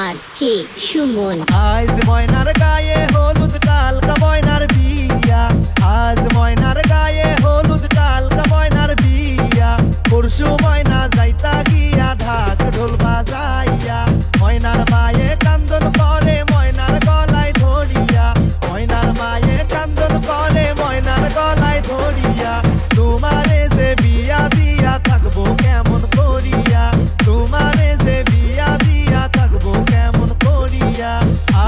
আর কে সুমন। আজ ময়নার গায়ে হলুদ কালকা ময়নার বিয়া, আজ ময়নার গায়ে হলুদ কালকা ময়নার বিয়া, পরশু ময়না যাইতা গিয়া ঢাক ঢোল বাজাইয়া, ময়নার মায়ে কান্দন করে ময়নার গলায় ধরিয়া, ময়নার মায়ে কান্দন করে ময়নার গলায় ধরিয়া, তোমারে যে বিয়া দিয়া থাকবো কেমন করিয়া, তোমারে যে বিয়া দিয়া থাকবো কেমন করিয়া।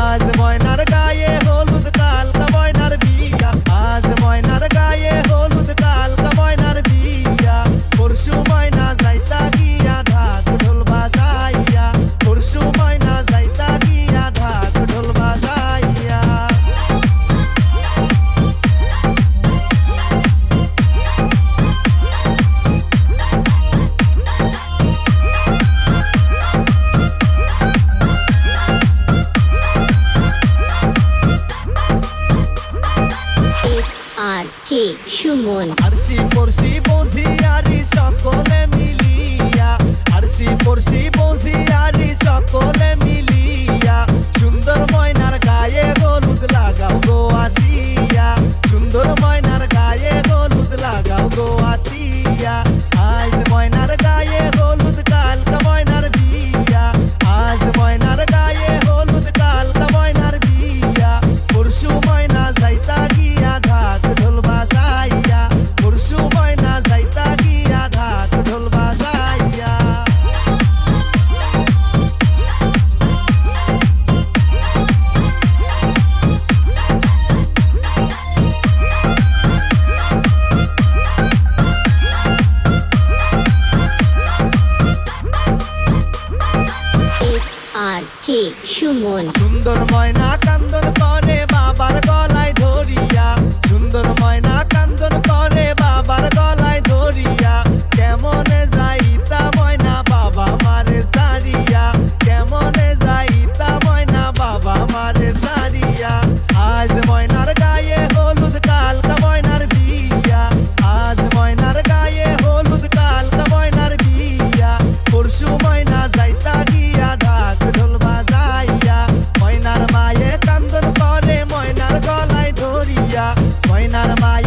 আজ ময়নার গায়ে হলুদ কালকা ময়নার বিয়া, আজ ময়নার গায়ে হলুদ কালকা ময়নার বিয়া, পরশু ময়না যাইতা গিয়া ঢাক ঢোল বাজাইয়া, পরশু ময়না যাইতা গিয়া ঢাক ঢোল বাজাইয়া। এস আর কে সুমন। আরশি পরশি বজিয়ারি সকলে মিলিয়া, আরশি পরশি বজিয়ারি সকলে মিলিয়া, সুন্দর ময়নার গায়ে হলুদ লাগাও গো আসিয়া, সুন্দর ময়নার গায়ে হলুদ লাগাও গো আসিয়া। আজ ময়নার গায়ে হলুদ কালকা ময়নার বিয়া, আজ ময়নার গায়ে হলুদ কালকা ময়নার বিয়া, পরশু ময়না যাইতা গিয়া ঢাক ঢোল বাজাইয়া, পরশু ময়না যাইতা গিয়া ঢাক ঢোল বাজাইয়া। এস আর কে সুমন। সুন্দর ময়না কান্দন করে বাবার গলায় ধরিয়া, সুন্দর ময়না কান্দন করে বাবার গলায় ধরিয়া, কেমনে যাইতা ময়না বাবা মারে সারিয়া, কেমনে যাইতা ময়না বাবা মারে সারিয়া। আজ ময়নার গায়ে হলুদ কালকা ময়নার বিয়া, আজ ময়নার গায়ে হলুদ কালকা ময়নার বিয়া, পরশু ময়না যাইতা গিয়া ঢাক ঢোল বাজাইয়া, ময়নার মায়ে কান্দন করে ময়নার গলায় ধরিয়া, ময়নার মায়ে